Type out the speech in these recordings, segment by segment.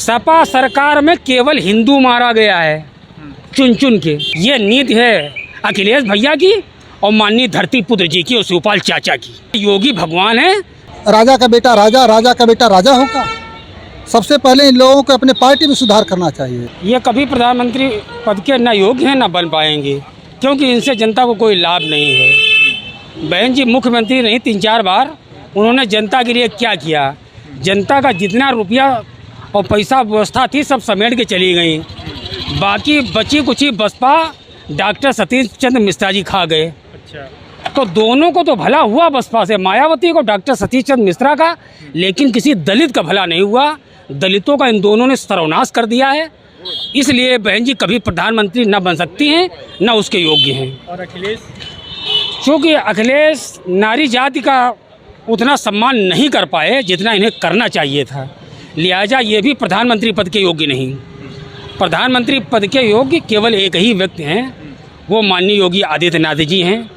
सपा सरकार में केवल हिंदू मारा गया है चुन चुन के। ये नीति है अखिलेश भैया की और माननीय धरती पुत्र जी की और शिवपाल चाचा की। योगी भगवान है। राजा का बेटा राजा, राजा का बेटा राजा होगा। सबसे पहले इन लोगों को अपने पार्टी में सुधार करना चाहिए। ये कभी प्रधानमंत्री पद के न योग्य हैं न बन पाएंगे, क्योंकि इनसे जनता को कोई लाभ नहीं है। बहन जी मुख्यमंत्री नहीं 3-4 बार, उन्होंने जनता के लिए क्या किया? जनता का जितना रुपया और पैसा व्यवस्था थी सब समेट के चली गई। बाकी बची कुची बसपा डॉक्टर सतीश चंद्र मिश्रा जी खा गए। अच्छा, तो दोनों को तो भला हुआ बसपा से, मायावती को डॉक्टर सतीश चंद्र मिश्रा का, लेकिन किसी दलित का भला नहीं हुआ। दलितों का इन दोनों ने सर्वनाश कर दिया है। इसलिए बहन जी कभी प्रधानमंत्री न बन सकती हैं न उसके योग्य हैं। और अखिलेश? क्योंकि अखिलेश नारी जाति का उतना सम्मान नहीं कर पाए जितना इन्हें करना चाहिए था, लिहाजा ये भी प्रधानमंत्री पद के योग्य नहीं। प्रधानमंत्री पद के योग्य केवल एक ही व्यक्ति हैं, वो माननीय योगी आदित्यनाथ जी हैं।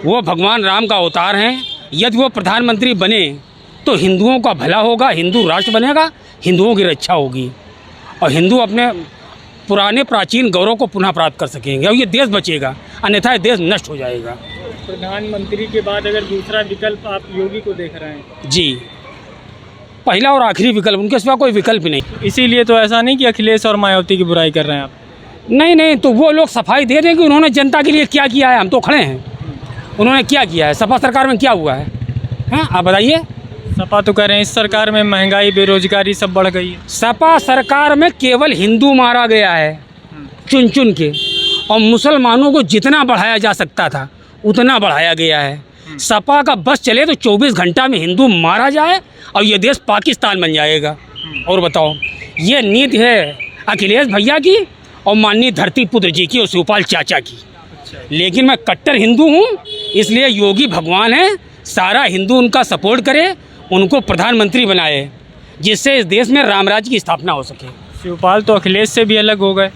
वो भगवान राम का अवतार हैं। यदि वो प्रधानमंत्री बने तो हिंदुओं का भला होगा, हिंदू राष्ट्र बनेगा, हिंदुओं की रक्षा होगी और हिंदू अपने पुराने प्राचीन गौरव को पुनः प्राप्त कर सकेंगे और ये देश बचेगा, अन्यथा देश नष्ट हो जाएगा। प्रधानमंत्री के बाद अगर दूसरा विकल्प आप योगी को देख रहे हैं? जी, पहला और आखिरी विकल्प, उनके सिवा कोई विकल्प नहीं। इसीलिए तो ऐसा नहीं कि अखिलेश और मायावती की बुराई कर रहे हैं आप? नहीं, तो वो लोग सफाई दे दें कि उन्होंने जनता के लिए क्या किया है। हम तो खड़े हैं, उन्होंने क्या किया है? सपा सरकार में क्या हुआ है? हैं, आप बताइए। सपा तो कह रहे हैं इस सरकार में महंगाई बेरोजगारी सब बढ़ गई है। सपा सरकार में केवल हिंदू मारा गया है चुन चुन के, और मुसलमानों को जितना बढ़ाया जा सकता था उतना बढ़ाया गया है। सपा का बस चले तो 24 घंटा में हिंदू मारा जाए और ये देश पाकिस्तान बन जाएगा। और बताओ, ये नीति है अखिलेश भैया की और माननीय धरती पुत्र जी की और शिवपाल चाचा की। लेकिन मैं कट्टर हिंदू हूँ, इसलिए योगी भगवान है। सारा हिंदू उनका सपोर्ट करे, उनको प्रधानमंत्री बनाए, जिससे इस देश में रामराज्य की स्थापना हो सके। शिवपाल तो अखिलेश से भी अलग हो गए।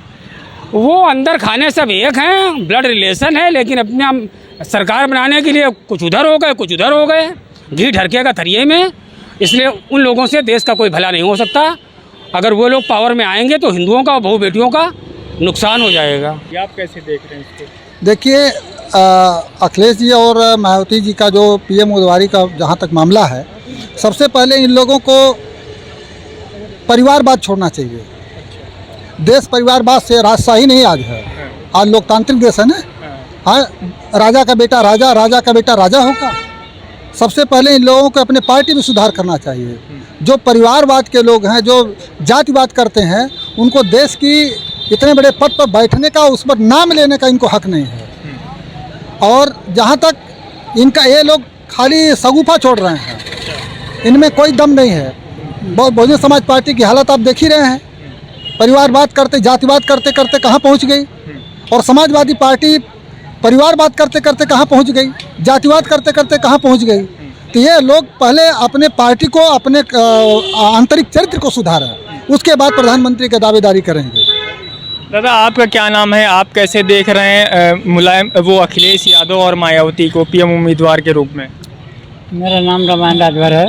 वो अंदर खाने सब एक हैं, ब्लड रिलेशन है, लेकिन अपना सरकार बनाने के लिए कुछ उधर हो गए कुछ उधर हो गए, घी ढरकेगा थरिये में। इसलिए उन लोगों से देश का कोई भला नहीं हो सकता। अगर वो लोग पावर में आएंगे तो हिंदुओं का, बहू बेटियों का नुकसान हो जाएगा। ये आप कैसे देख रहे हैं इसको? देखिए, अखिलेश जी और मायावती जी का जो पीएम उम्मीदवारी का जहाँ तक मामला है, सबसे पहले इन लोगों को परिवारवाद छोड़ना चाहिए। देश परिवारवाद से राजशाही नहीं आज है, आज लोकतांत्रिक देश है ना। हाँ, राजा का बेटा राजा, राजा का बेटा राजा होगा। सबसे पहले इन लोगों को अपने पार्टी में सुधार करना चाहिए। जो परिवारवाद के लोग हैं, जो जातिवाद करते हैं, उनको देश की इतने बड़े पद पर बैठने का, उस पर नाम लेने का इनको हक नहीं है। और जहाँ तक इनका, ये लोग खाली सगुफा छोड़ रहे हैं, इनमें कोई दम नहीं है। बहुजन समाज पार्टी की हालत आप देख ही रहे हैं। परिवारवाद करते, जातिवाद करते करते कहाँ पहुँच गई, और समाजवादी पार्टी परिवारवाद करते करते कहाँ पहुँच गई, जातिवाद करते करते कहाँ पहुँच गई। तो ये लोग पहले अपने पार्टी को, अपने आंतरिक चरित्र को सुधारें, उसके बाद प्रधानमंत्री की दावेदारी करेंगे। दादा, आपका क्या नाम है? आप कैसे देख रहे हैं मुलायम वो अखिलेश यादव और मायावती को पीएम उम्मीदवार के रूप में? मेरा नाम रामायण राजभर है।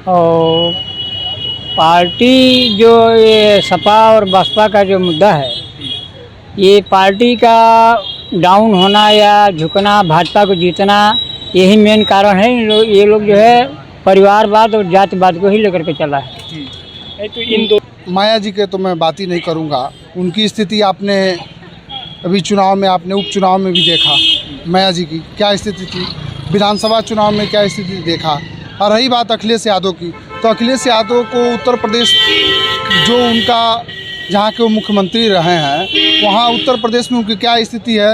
और पार्टी जो ये सपा और बसपा का जो मुद्दा है, ये पार्टी का डाउन होना या झुकना, भाजपा को जीतना, यही मेन कारण है। ये लोग जो है परिवारवाद और जातिवाद को ही लेकर के चला है। तो इन दो माया जी के तो मैं बात ही नहीं करूंगा। उनकी स्थिति आपने अभी चुनाव में, आपने उपचुनाव में भी देखा माया जी की क्या स्थिति थी, विधानसभा चुनाव में क्या स्थिति देखा। और रही बात अखिलेश यादव की, तो अखिलेश यादव को उत्तर प्रदेश जो उनका, जहाँ के वो मुख्यमंत्री रहे हैं, वहाँ उत्तर प्रदेश में उनकी क्या स्थिति है,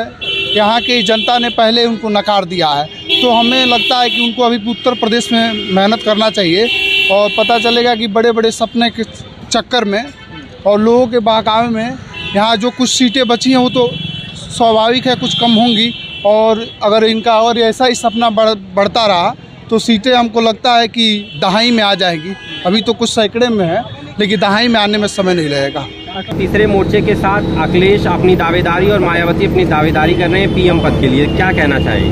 यहाँ की जनता ने पहले उनको नकार दिया है। तो हमें लगता है कि उनको अभी उत्तर प्रदेश में मेहनत करना चाहिए, और पता चलेगा कि बड़े बड़े सपने के चक्कर में और लोगों के बहकावे में यहाँ जो कुछ सीटें बची हैं वो तो स्वाभाविक है कुछ कम होंगी। और अगर इनका और ऐसा ही सपना बढ़ता रहा तो सीटें हमको लगता है कि दहाई में आ जाएगी। अभी तो कुछ सैकड़े में है, लेकिन दहाई में आने में समय नहीं लगेगा। तीसरे मोर्चे के साथ अखिलेश अपनी दावेदारी और मायावती अपनी दावेदारी कर रहे हैं पीएम पद के लिए, क्या कहना चाहिए?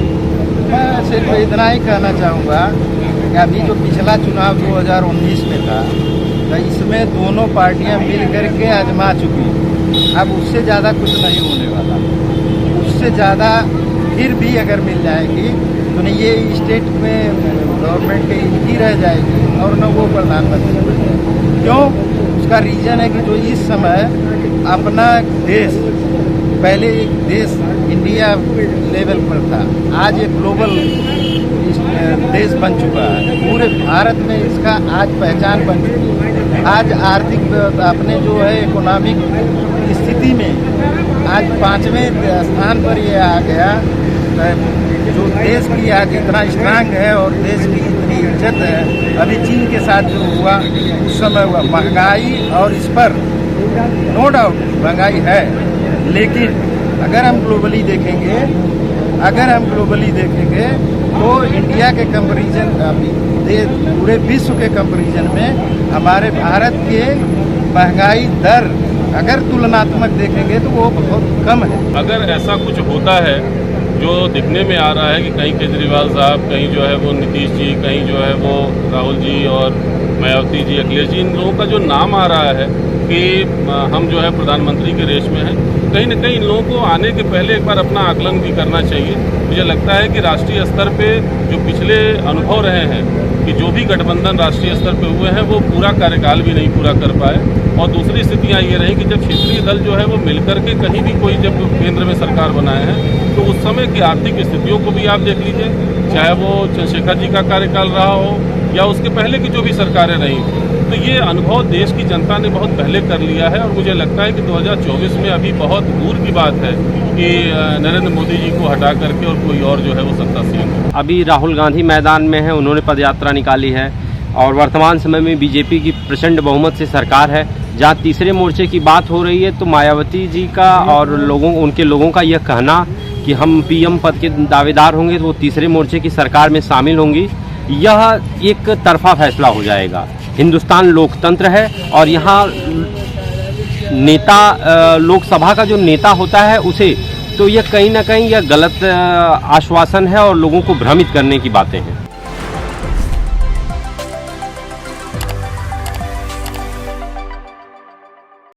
मैं सिर्फ इतना ही कहना चाहूँगा कि अभी जो पिछला चुनाव 2019 में था, तो इसमें दोनों पार्टियां मिल करके आजमा चुकी हैं। अब उससे ज़्यादा कुछ नहीं होने वाला। उससे ज़्यादा फिर भी अगर मिल जाएगी तो नहीं ये स्टेट में गवर्नमेंट की रह जाएगी और न वो प्रधानमंत्री बन जाएगी। क्यों? उसका रीज़न है कि जो इस समय अपना देश, पहले एक देश इंडिया लेवल पर था, आज एक ग्लोबल देश बन चुका है। पूरे भारत में इसका आज पहचान बन चुकी है। आज आर्थिक अपने जो है इकोनॉमिक स्थिति में आज 5वें स्थान पर ये आ गया। जो देश की आज इतना स्ट्रांग है और देश की इतनी इज्जत है। अभी चीन के साथ जो हुआ उस समय हुआ महंगाई, और इस पर नो डाउट महंगाई है, लेकिन अगर हम ग्लोबली देखेंगे तो इंडिया के कंपैरिजन पूरे विश्व के कंपैरिजन में हमारे भारत के महंगाई दर अगर तुलनात्मक देखेंगे तो वो बहुत कम है। अगर ऐसा कुछ होता है जो दिखने में आ रहा है कि कहीं केजरीवाल साहब, कहीं जो है वो नीतीश जी, कहीं जो है वो राहुल जी और मायावती जी, अखिलेश जी, इन लोगों का जो नाम आ रहा है कि हम जो है प्रधानमंत्री के रेस में हैं, कहीं न कहीं इन लोगों को आने के पहले एक बार अपना आकलन भी करना चाहिए। मुझे लगता है कि राष्ट्रीय स्तर पे जो पिछले अनुभव रहे हैं कि जो भी गठबंधन राष्ट्रीय स्तर पे हुए हैं वो पूरा कार्यकाल भी नहीं पूरा कर पाए। और दूसरी स्थितियाँ ये रही कि जब क्षेत्रीय दल जो है वो मिलकर के कहीं भी कोई जब केंद्र में सरकार बनाए हैं तो उस समय की आर्थिक स्थितियों को भी आप देख लीजिए, चाहे वो चंद्रशेखर जी का कार्यकाल रहा हो या उसके पहले की जो भी सरकारें रहीं, तो ये अनुभव देश की जनता ने बहुत पहले कर लिया है। और मुझे लगता है कि 2024 में अभी बहुत दूर की बात है कि नरेंद्र मोदी जी को हटा करके और कोई और जो है वो सत्ता सीएम हो। अभी राहुल गांधी मैदान में है, उन्होंने पदयात्रा निकाली है और वर्तमान समय में बीजेपी की प्रचंड बहुमत से सरकार है। जहाँ तीसरे मोर्चे की बात हो रही है तो मायावती जी का और उनके लोगों का यह कहना कि हम पीएम पद के दावेदार होंगे तो वो तीसरे मोर्चे की सरकार में शामिल होंगी, यह एक तरफा फैसला हो जाएगा। हिंदुस्तान लोकतंत्र है और यहाँ नेता, लोकसभा का जो नेता होता है उसे, तो यह कहीं ना कहीं यह गलत आश्वासन है और लोगों को भ्रमित करने की बातें हैं।